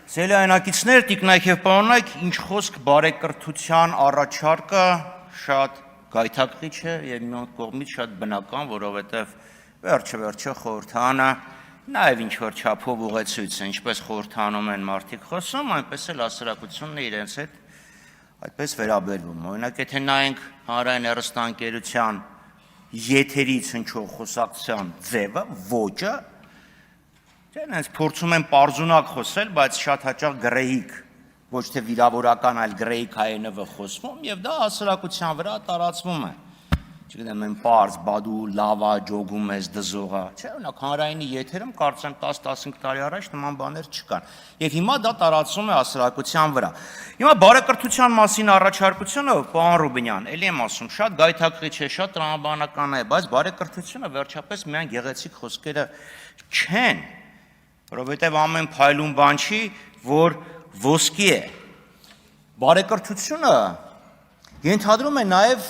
Սելայնակիցներ, տիկնայք և պարոնայք, ինչ խոսք բարեկրթության առաջարկը շատ գայթակղիչ է և մի կողմից շատ բնական, որովհետև վերջը խորհրդարանը նաև ինչ-որ չափով ուղեցույց է, ինչպես խորհրդարանում են մարդիկ խոսում, այնպես էլ հասարակությունն է իրենց հետ այդպես վերաբերվում։ Օրինակ, եթե նայենք հանրային հեռուստաընկերության եթերից հնչող խոսակցության ձևը, ոճը, Հենց փորձում են պարզունակ խոսել, բայց շատ հաճախ գրեհիկ, ոչ թե վիրավորական, այլ գրեհիկ հայերենով խոսվում և դա հասարակության վրա տարածվում է։ Չգիտեմ, են պարզ, բադու, լավա, ջոգում ես, դզողա, չէ, օրինակ հանրայինի եթերում կարծեմ 10-15 տարի առաջ նման բաներ չկան։ Եվ հիմա դա տարածվում է հասարակության վրա։ Հիմա բարեկրթության մասին առաջարկությունը, պարոն Ռուբինյան, էլի եմ ասում, շատ գայթակղիչ է, շատ տրամաբանական է, բայց բարեկրթությունը վերջապես միայն գեղեցիկ խոսքերը չեն, որովհետև ամեն փայլուն բան չի, որ ոսկի է։ Բարեկրթությունը ենթադրում է նաև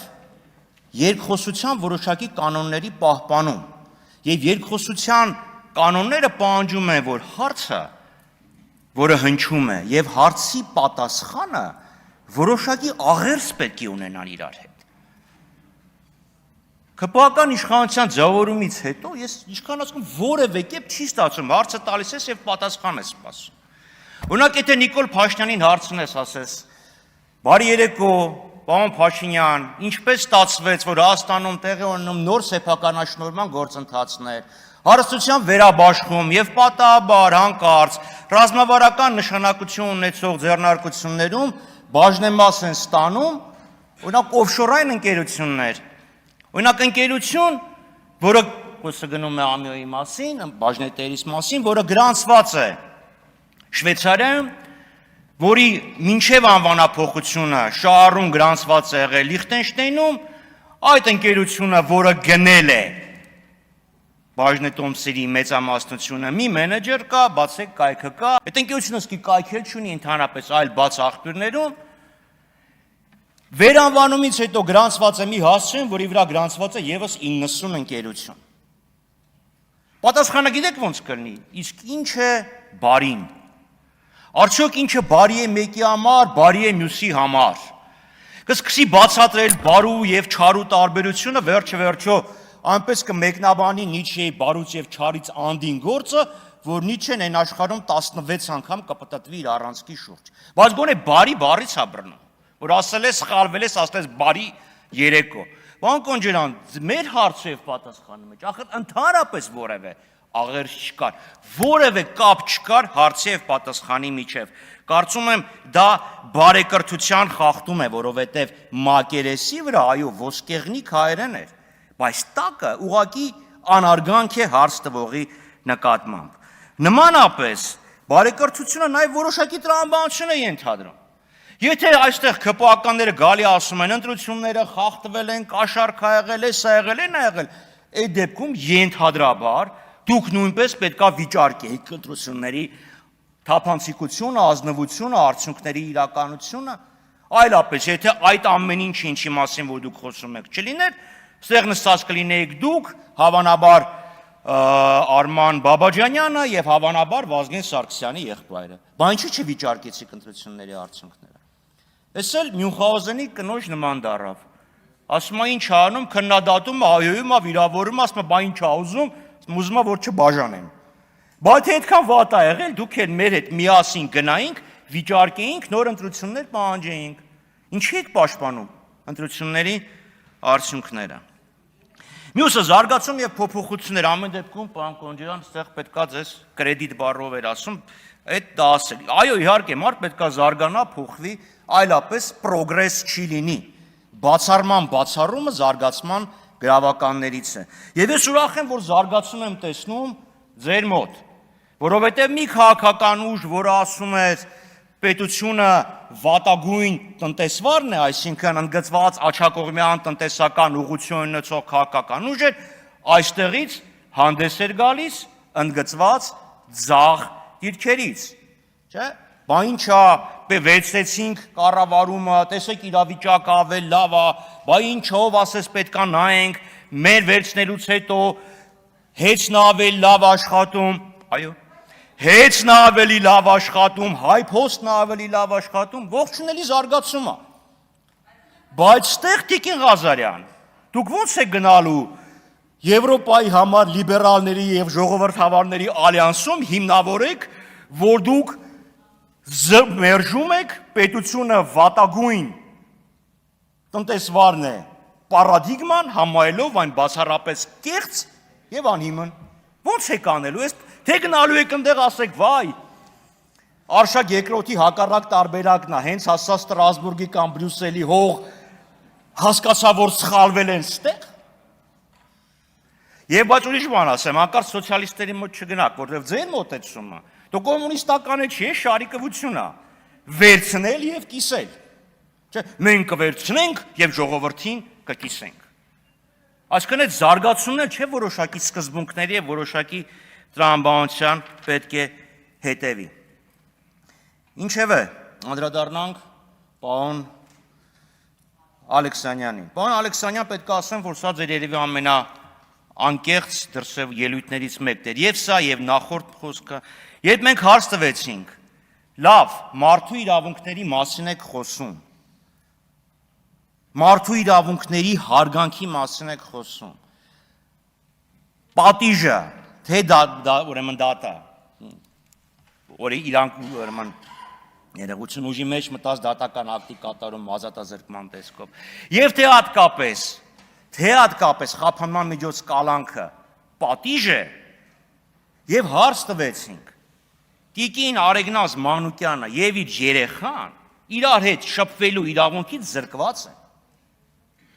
երկխոսության որոշակի կանոնների պահպանում, և երկխոսության կանոնները պահանջում են, որ հարցը, որը հնչում է, և հարցի պատասխանը որոշակի աղերս պետք է ունենան իրար հետ։ ՔՊԱ-ական իշխանության ձևավորումից հետո ես ինչքան ասում որևէ կերպ չի ստացվում, հարցը տալիս ես և պատասխան ես սպասում։ Օրինակ, եթե Նիկոլ Փաշինյանին հարցնես, ասես, բարի երեկո, պարոն Փաշինյան, ինչպես ստացվեց, որ Հայաստանում տեղի ունենում նոր սեփականաշնորհման գործընթացներ, հարստության վերաբաշխում և պատահաբար, հանկարծ, ռազմավարական նշանակություն ունեցող ձեռնարկություններում բաժնեմաս են ստանում, օրինակ օֆշորային ընկերություններ, օրինակ ընկերություն, որը խոսքը գնում է Ամիոյի մասին, բաժնետերիս մասին, որը գրանցված է Շվեյցարիայում, որի մինչև անվանափոխությունը շահառուն գրանցված է եղել Լիխտենշտեյնում, այդ ընկերությունը, որը գնել է բաժնետոմսերի մեծամասնությունը, մի մենեջեր կա, բացեք կայքը կա, այդ ընկերությունը սկի կայքել չունի ընդհանրապես այլ բաց աղբյուրներում, վերանվանումից հետո գրանցված է մի հասցեն, որի վրա գրանցված է ևս 90 ընկերություն։ Պատասխանը գիտեք ոնց կլինի, իսկ ինչ է բարին։ Արդյոք ինչը բարի է մեկի համար, բարի է մյուսի համար։ Կսկսի բացատրել բարու և չարու տարբերությունը, վերջը այնպես կմեկնաբանի Նիչեի բարուց և չարից անդին գործը, որ Նիչեն այն աշխարհում 16 անգամ կպտտվի իր առանցքի շուրջ։ Բայց գոնե բարի բառից է բռնում, որ ասել ես, սխալվել ես, ասել ես բարի երեկո։ Պարոն Կոնջարյան, մեր հարցը և պատասխանի մեջ, ախր ընդհանրապես որևէ աղերս չկար, որևէ կապ չկար հարցի և պատասխանի միջև։ Կարծում եմ դա բարեկրթության խախտում է, որովհետև մակերեսի վրա, այո, ոսկեղնիկ հայերեն էր, բայց տակը ուղղակի անարգանք է հարց տվողի նկատմամբ։ Նմանապես բարեկրթությունը նաև որոշակի տրամաբանություն է ենթադրում։ Եթե այստեղ ՔՊԱ-ականները գալի ասում են, ընտրությունները խախտվել են, կաշառք ա եղել է, սա եղել է, նա եղել, այդ դեպքում ենթադրաբար դուք նույնպես պետք է վիճարկեիք ընտրությունների թափանցիկությունը, ազնվությունը, արդյունքների իրականությունը, այլապես, եթե այդ ամեն ինչը, ինչի մասին որ դուք խոսում եք, չլիներ, ստեղ նստած կլինեիք դուք, հավանաբար Արման Բաբաջանյանը և հավանաբար Վազգեն Սարգսյանի եղբայրը։ Բա ինչու չվիճարկեցիք ընտրությունների արդյունքները։ Էս էլ Մյունխաուզենի կնոջ նման դառավ։ Ասում է ինչ անում, քննադատում, հայոյում, վիրավորում, ասում է, բա ինչ ա ուզում, ուզում է որ չբաժանեն։ Բա թե այդքան վատ ա եղել, դուք էլ մեր հետ միասին գնայինք, վիճարկեինք, նոր ընտրություններ պահանջեինք։ Ինչի եք պաշտպանում ընտրությունների արդյունքները։ Մյուսը զարգացում և փոփոխություններ, ամեն դեպքում, պարոն Կոնջարյան, ստեղ պետք է ձեզ կրեդիտ բառով էր ասում, այդ դա ասել։ Այո, իհարկե, մարդ պետք է զարգանա, փոխվի, այլապես պրոգրես չի լինի։ Բացառման բացառումը զարգացման գրավականներից է։ Եվ ես ուրախ եմ, որ զարգացում եմ տեսնում ձեր մոտ, որովհետև մի քաղաքական ուժ, որը ասում էր պետությունը վատագույն տնտեսվարն է, այսինքն ընդգծված աչակողմյան տնտեսական ուղղություն ունեցող քաղաքական ուժ էր, այստեղից հանդես էր գալիս ընդգծված ձախ դիրքերից, չէ՞։ Բա ինչա, վերցրեցինք կառավարումը, տեսեք իրավիճակը ավելի լավ է, բա ինչով ասես պետքա նայենք, մեր վերցնելուց հետո հեծն ավելի լավ աշխատում, այո։ Հեծն ավելի լավ աշխատում, հայ փոստն ավելի լավ աշխատում, ողջունելի զարգացում է։ Բայց ստեղ Տիկին Ղազարյան, դուք ո՞նց եք գնալու Եվրոպայի համար լիբերալների եւ ժողովրդավարների ալյանսում հիմնավորեք, որ դուք մերժում եք պետությունը վատագույն տնտեսվարն է, պարադիգման համայելով այն բացառապես կեղծ եւ անհիմն։ Ո՞նց եք անելու։ Թե գնալու եք այնտեղ ասեք, վայ, Արշակ երկրորդի հակառակ տարբերակն է, հենց հասա Ստրասբուրգի կամ Բրյուսելի հող հասկացա, որ սխալվել են ստեղ։ Եվ բայց ուրիշ բան ասեմ, հանկարծ սոցիալիստերի մոտ չգնաք, որովհետև ձեր մոտեցումը, դու կոմունիստականը չի, շարիկվություն է, վերցնել եւ կիսել։ Չէ, մենք կվերցնենք եւ ժողովրդին կկիսենք։ Այսինքն այդ զարգացումն էլ չէ որոշակի սկզբունքների եւ որոշակի տրամաբանության պետք է հետևի։ Ինչևէ, անդրադառնանք պարոն Ալեքսանյանին։ Պարոն Ալեքսանյան, պետք է ասեմ, որ սա ձեր երևի ամենաանկեղծ դրսև ելույթներից մեկն էր։ Եվ սա, եւ նախորդ խոսքը, երբ մենք հարց տվեցինք, լավ, մարդու իրավունքների մասին եք խոսում։ Մարդու իրավունքների հարգանքի մասին եք խոսում։ Պատիժը, թե ուրեմն դատա, որ իրանք ուրեմն ներողություն ուժի մեջ մտած դատական ակտի կատարում ազատազրկման տեսքով։ Եվ թե հատկապես խափանման միջոց կալանքը պատիժ է, եւ հարց տվեցինք Տիկին Արեգնազ Մանուկյանը եւ իր երեխան իրար հետ շփվելու իրավունքից զրկված են։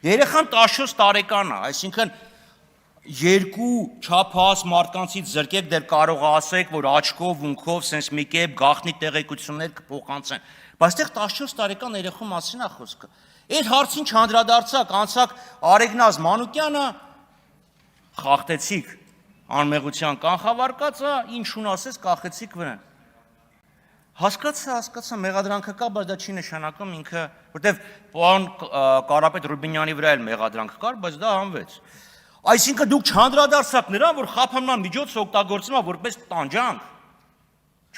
Երեխան 14 տարեկան է, այսինքն երկու չափահաս մարդկանցից զրկեք, դեռ կարող ասեք, որ աչքով, ունքով, սենց մի կերպ գաղտնի տեղեկություններ կփոխանցեն, բայց դեռ 14 տարեկան երեխու մասին է խոսքը։ Այդ հարցին չանդրադարձակ, անցակ Արեգնազ Մանուկյանը խախտեցիք անմեղության կանխավարկածը, ինչուն ասես կախեցիք վրան։ Հասկացա, մեղադրանքը կա, բայց դա չի նշանակում ինքը, որտեվ պարոն Կարապետ Ռուբինյանի վրա էլ մեղադրանք կար, բայց դա հանվեց։ Այսինքն դուք չանդրադարձաք նրան, որ խափանման միջոցը օգտագործվում է որպես տանջանք։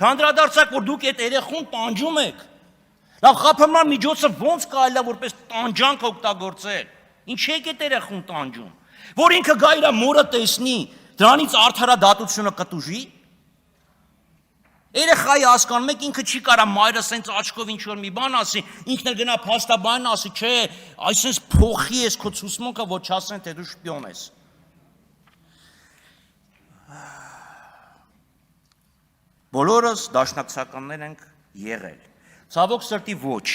Չանդրադարձաք, որ դուք այդ երեխուն տանջում եք։ Լավ, խափանման միջոցը ո՞նց կարելի է որպես տանջանք օգտագործել։ Ինչ եք այդ երեխուն տանջում, որ ինքը գա իր մորը տեսնի, դրանից արդարադատությունը կտուժի։ Երեխայի հասկանում եք, ինքը չի կարա մայրը սենց աչքով ինչ-որ մի բան ասի, ինքն էլ գնա փաստաբանն ասի, չէ, այսպես փոխի ես քո ցուցմունքը, որ չասեն, թե դու շպիոն ես։ Բոլորս դաշնակցականներ ենք եղել։ Ցավոք սրտի ոչ։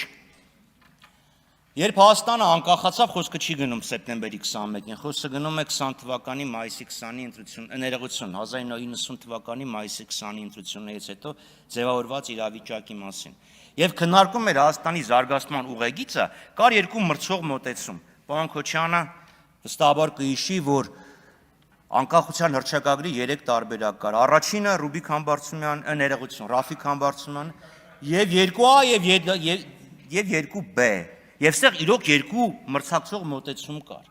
Երբ Հայաստանը անկախացավ, խոսքը չի գնում սեպտեմբերի 21-ին, խոսքը գնում է 20 թվականի մայիսի 20-ի ներողություն, 1990 թվականի մայիսի 20-ի ընտրություններից հետո ձևավորված իրավիճակի մասին։ Եվ քննարկում էր Հայաստանի զարգացման ուղեգիծը, կար երկու մրցող մոտեցում։ Պարոն Քոչյանը վստահաբար կհիշի, որ անկախության հռչակագրի 3 տարբերակ կար։ Առաջինը Ռուբիկ Համբարձումյան, ներողություն, Ռաֆիկ Համբարձումյան, եւ 2A եւ 2B։ Եվ ստեղ իրոք երկու մրցակցող մոտեցում կար։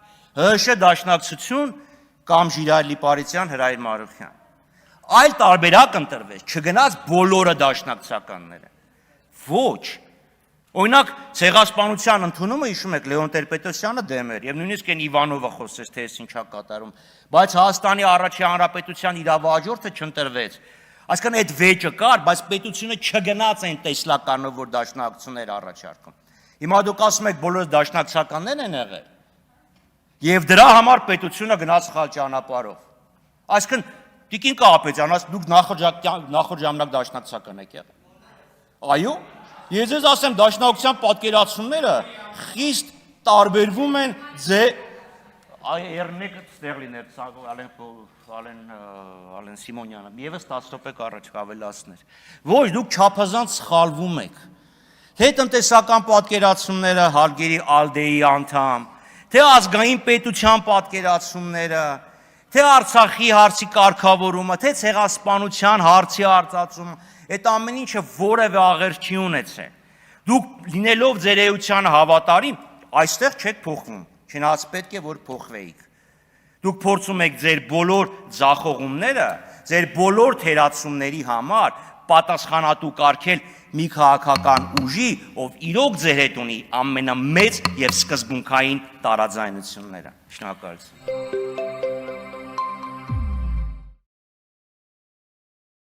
ՀՀՇ դաշնակցություն կամ Ժիրայր Լիպարիսյան, Հրայր Մարուխյան։ Այլ տարբերակ ընտրվեց, չգնաց բոլորը դաշնակցականները։ Ոչ։ Օրինակ ցեղասպանության ընդունումը հիշում եք Լեոն Տեր-Պետրոսյանը դեմ էր եւ նույնիսկ այն Իվանովը խոսեց, թե այս ինչա կատարում, բայց Հայաստանի առաջին հանրապետության իրավահաջորդը չընտրվեց։ Այսինքն այդ վեճը կար, բայց պետությունը չգնաց այն տեսլականով, որ դաշնակցություններ առաջարկում։ Հիմա դուք ասում եք բոլորս դաշնակցականներ են եղել եւ դրա համար պետությունը գնաց սխալ ճանապարհով։ Այսինքն Տիկին Կարապետյան, դուք նախորդ ժամանակ դաշնակցական եք եղել։ Այո, ես ձեզ ասեմ, դաշնակցության պատկերացումները խիստ տարբերվում են Երնեկը ստեղ լիներ Ալեն Սիմոնյանը, եւս 10 րոպե առաջ կավելացներ։ Ոչ, դուք չափազանց սխալվում եք։ Թե տնտեսական պատկերացումները հարգելի ԱԼԴԵ-ի անդամ, թե ազգային պետության պատկերացումները, թե Արցախի հարցի կարգավորումը, թե ցեղասպանության հարցի արծածումը, այդ ամեն ինչը որևէ աղերս չի ունեցել։ Դուք լինելով ձեր էությանը հավատարիմ, այստեղ չեք փոխվում, չնայած պետք է որ փոխվեիք։ Դուք փորձում եք ձեր բոլոր ձախողումները ձեր բոլոր թերացումների համար պատասխանատու կարգել մի քաղաքական ուժի, ով իրոք ձեր հետ ունի ամենամեծ եւ սկզբունքային տարաձայնությունները։ Շնորհակալություն։